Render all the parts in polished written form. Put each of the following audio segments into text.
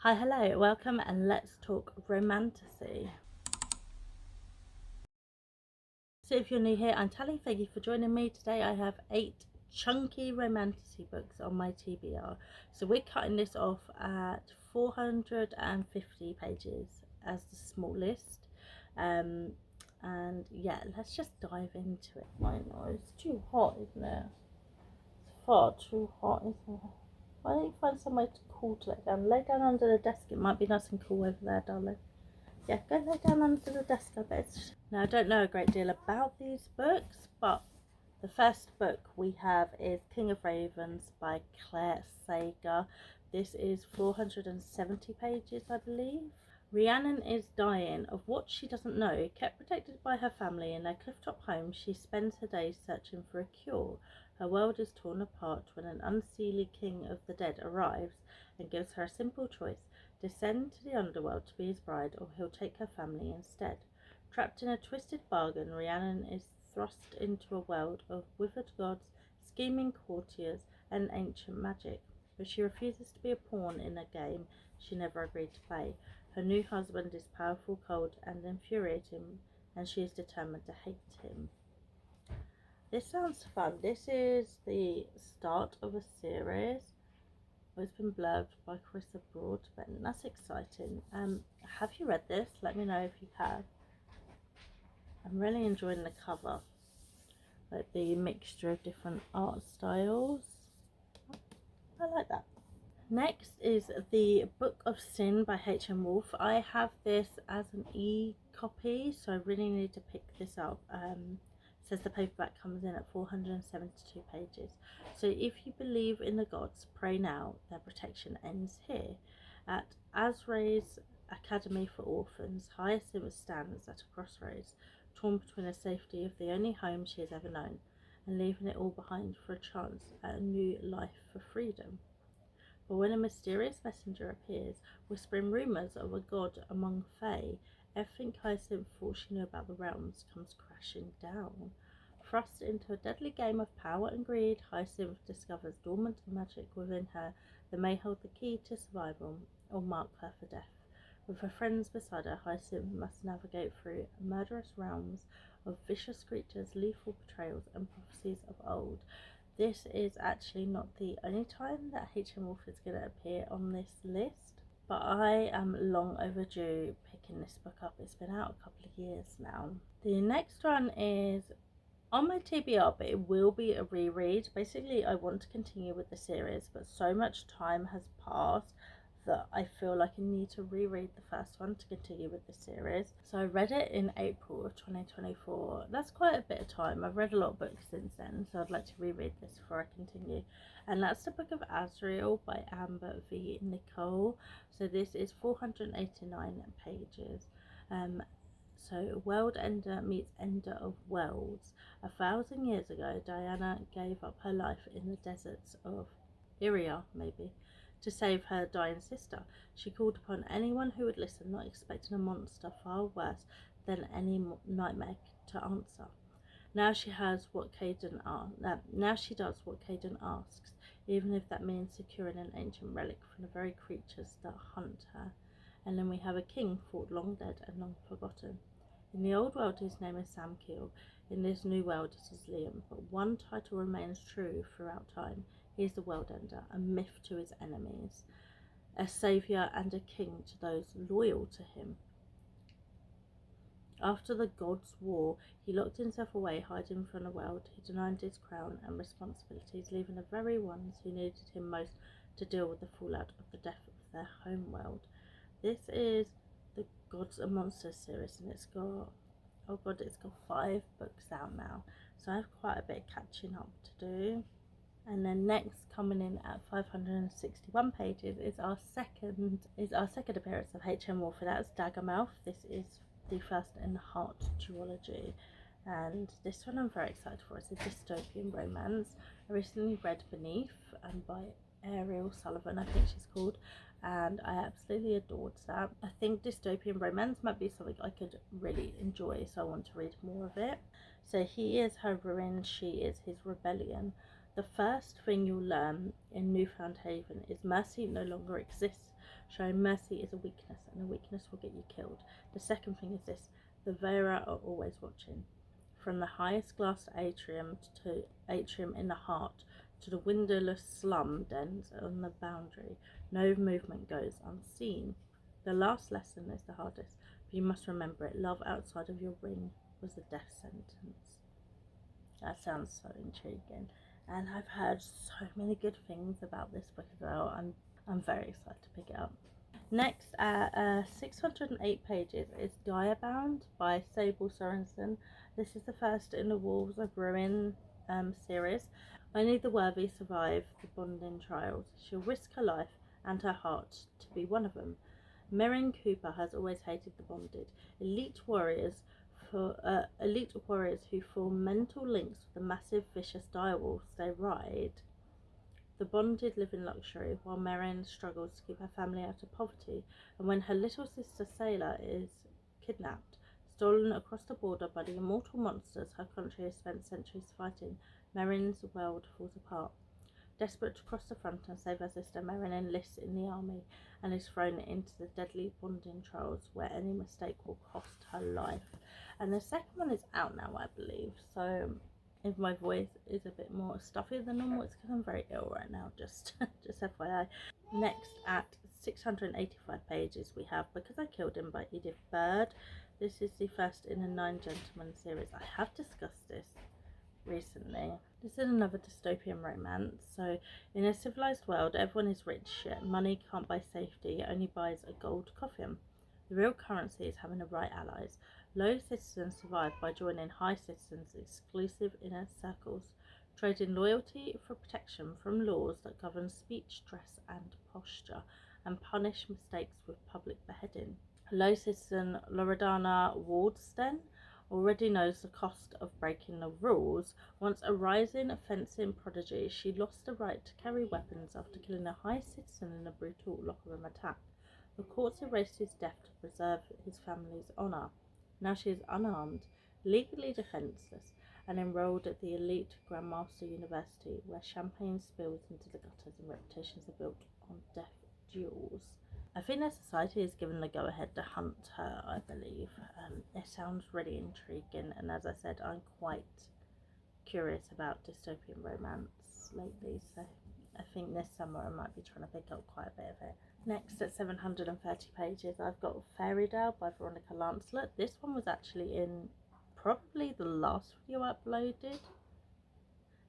Hi, hello, welcome, and let's talk romantasy. So if you're new here, I'm Tally. Thank you for joining me. Today I have 8 chunky romantasy books on my TBR. So we're cutting this off at 450 pages as the smallest. And yeah, let's just dive into it. I know, it's too hot, isn't it? It's far too hot, isn't it? Why don't you find somewhere cool to lay down? Lay down under the desk, it might be nice and cool over there, darling. Yeah, go lay down under the desk, I bet. Now, I don't know a great deal about these books, but the first book we have is King of Ravens by Claire Sager. This is 470 pages, I believe. Rhiannon is dying of what she doesn't know. Kept protected by her family in their clifftop home, she spends her days searching for a cure. Her world is torn apart when an unseelie king of the dead arrives and gives her a simple choice: descend to the underworld to be his bride, or he'll take her family instead. Trapped in a twisted bargain, Rhiannon is thrust into a world of withered gods, scheming courtiers, and ancient magic. But she refuses to be a pawn in a game she never agreed to play. Her new husband is powerful, cold, and infuriating, and she is determined to hate him. This sounds fun. This is the start of a series. It's been blurbed by Carissa Broadbent. That's exciting. Have you read this? Let me know if you have. I'm really enjoying the cover, like the mixture of different art styles. I like that. Next is the Book of Sin by H.M. Wolf. I have this as an e-copy, so I really need to pick this up. Says the paperback comes in at 472 pages. So if you believe in the gods, pray now, their protection ends here. At Azrae's Academy for Orphans, Hyacinth stands at a crossroads, torn between the safety of the only home she has ever known and leaving it all behind for a chance at a new life for freedom. But when a mysterious messenger appears, whispering rumours of a god among Fae, everything Hyacinth thought she knew about the realms comes crashing down. Thrust into a deadly game of power and greed, Hyacinth discovers dormant magic within her that may hold the key to survival or mark her for death. With her friends beside her, Hyacinth must navigate through murderous realms of vicious creatures, lethal betrayals, and prophecies of old. This is actually not the only time that H.M. Wolf is going to appear on this list, but I am long overdue picking this book up. It's been out a couple of years now. The next one is on my TBR, but it will be a reread. Basically, I want to continue with the series, but so much time has passed that I feel like I need to reread the first one to continue with the series. So I read it in April of 2024. That's quite a bit of time. I've read a lot of books since then, so I'd like to reread this before I continue. And that's the Book of Azrael by Amber V. Nicole. So this is 489 pages. So World Ender meets Ender of Worlds. 1,000 years ago, Diana gave up her life in the deserts of Iria, maybe, to save her dying sister. She called upon anyone who would listen, not expecting a monster far worse than any nightmare to answer. Now she has what now she does what Caden asks, even if that means securing an ancient relic from the very creatures that hunt her. And then we have a king thought long dead and long forgotten. In the old world, his name is Samkiel. In this new world, it is Liam. But one title remains true throughout time. He is the World Ender, a myth to his enemies, a saviour and a king to those loyal to him. After the gods' war, he locked himself away, hiding from the world. He denied his crown and responsibilities, leaving the very ones who needed him most to deal with the fallout of the death of their home world. This is the Gods and Monsters series, and it's got, oh god, it's got 5 books out now, so I have quite a bit of catching up to do. And then next, coming in at 561 pages, is our second appearance of H.M. Wolf, and that's Daggermouth. This is the first in the Heart duology, and this one I'm very excited for. It's a dystopian romance. I recently read Beneath by Ariel Sullivan, I think she's called, and I absolutely adored that. I think dystopian romance might be something I could really enjoy, so I want to read more of it. So he is her ruin, she is his rebellion. The first thing you'll learn in Newfound Haven is mercy no longer exists. Showing mercy is a weakness, and a weakness will get you killed. The second thing is this: the Vera are always watching. From the highest glassed atrium in the heart to the windowless slum dens on the boundary, no movement goes unseen. The last lesson is the hardest, but you must remember it. Love outside of your ring was the death sentence. That sounds so intriguing, and I've heard so many good things about this book as well. I'm very excited to pick it up. Next, at 608 pages, is Diabound by Sable Sorensen. This is the first in the Walls of Ruin series. Only the worthy survive the bonding trials. She'll risk her life and her heart to be one of them. Merrin Cooper has always hated the bonded. Elite warriors who form mental links with the massive vicious direwolves they ride. The bonded live in luxury, while Merrin struggles to keep her family out of poverty, and when her little sister Sailor is kidnapped, stolen across the border by the immortal monsters her country has spent centuries fighting, Merrin's world falls apart. Desperate to cross the front and save her sister, Merrin enlists in the army and is thrown into the deadly bonding trials where any mistake will cost her life. And the second one is out now, I believe, so if my voice is a bit more stuffy than normal, it's because I'm very ill right now, just FYI. Next, at 685 pages, we have Because I Killed Him by Edith Bird. This is the first in a 9 Gentlemen series. I have discussed this recently. This is another dystopian romance. So, in a civilized world, everyone is rich, yet money can't buy safety, it only buys a gold coffin. The real currency is having the right allies. Low citizens survive by joining high citizens' exclusive inner circles, trading loyalty for protection from laws that govern speech, dress, and posture, and punish mistakes with public beheading. Low citizen Loredana Wardsten already knows the cost of breaking the rules. Once a rising fencing prodigy, she lost the right to carry weapons after killing a high citizen in a brutal locker room attack. The courts erased his death to preserve his family's honour. Now she is unarmed, legally defenceless, and enrolled at the elite Grandmaster University, where champagne spills into the gutters and reputations are built on death duels. I think their society has given the go-ahead to hunt her, I believe. It sounds really intriguing, and as I said, I'm quite curious about dystopian romance lately, so I think this summer I might be trying to pick up quite a bit of it. Next, at 730 pages, I've got Fairytale by Veronica Lancelot. This one was actually in probably the last video I uploaded.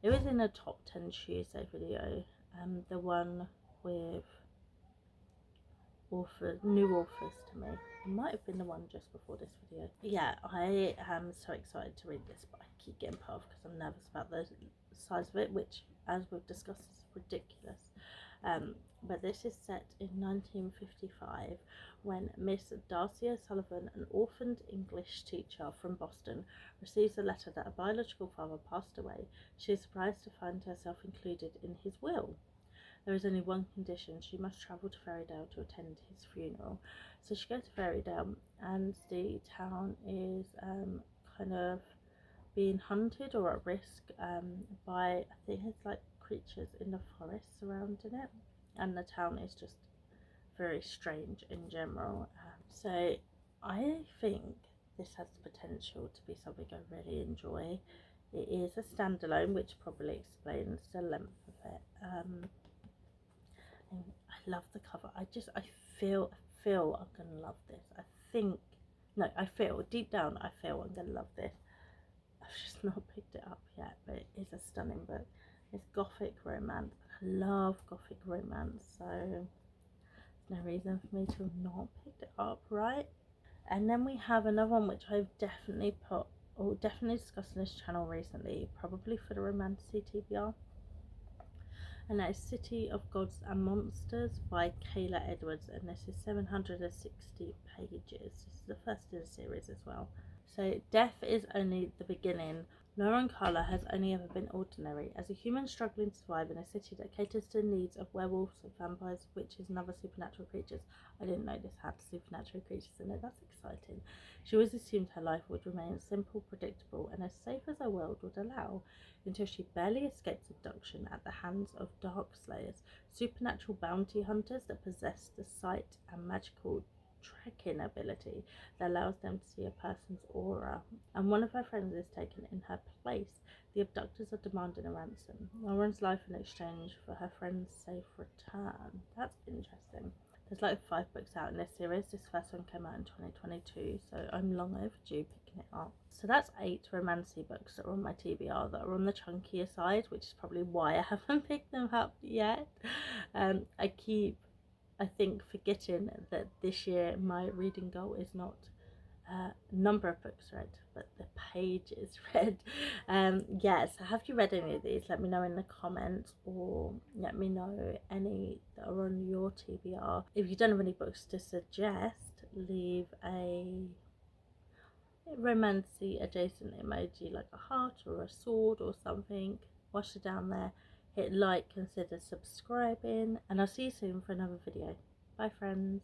It was in a top 10 Tuesday video, the one with new authors to me. It might have been the one just before this video. Yeah, I am so excited to read this, but I keep getting put off because I'm nervous about the size of it, which, as we've discussed, is ridiculous. But this is set in 1955 when Miss Darcy O'Sullivan, an orphaned English teacher from Boston, receives a letter that a biological father passed away. She is surprised to find herself included in his will. There is only one condition: she must travel to Fairytale to attend his funeral. So she goes to Fairytale, and the town is kind of being hunted or at risk by, I think it's like creatures in the forest surrounding it, and the town is just very strange in general. So I think this has the potential to be something I really enjoy. It is a standalone, which probably explains the length of it. And I love the cover. I feel I'm gonna love this. I feel deep down I'm gonna love this. I've just not picked it up yet, but it is a stunning book. It's gothic romance. I love gothic romance, so there's no reason for me to have not picked it up, right? And then we have another one which I've definitely discussed on this channel recently, probably for the Romantasy TBR. And that is City of Gods and Monsters by Kayla Edwards, and this is 760 pages. This is the first in the series as well. So death is only the beginning. Laura and Carla has only ever been ordinary, as a human struggling to survive in a city that caters to the needs of werewolves, vampires, witches and other supernatural creatures. I didn't know this had supernatural creatures in it, that's exciting. She always assumed her life would remain simple, predictable and as safe as her world would allow, until she barely escapes abduction at the hands of dark slayers, supernatural bounty hunters that possess the sight and magical tracking ability that allows them to see a person's aura, and one of her friends is taken in her place. The abductors are demanding a ransom. Lauren's life in exchange for her friend's safe return. That's interesting. There's like 5 books out in this series. This first one came out in 2022, so I'm long overdue picking it up. So that's 8 romantasy books that are on my TBR that are on the chunkier side, which is probably why I haven't picked them up yet. I think forgetting that this year my reading goal is not number of books read, but the pages read. Yes, have you read any of these? Let me know in the comments, or let me know any that are on your TBR. If you don't have any books to suggest, leave a romancy adjacent emoji like a heart or a sword or something. Wash it down there, hit like, consider subscribing, and I'll see you soon for another video. Bye friends.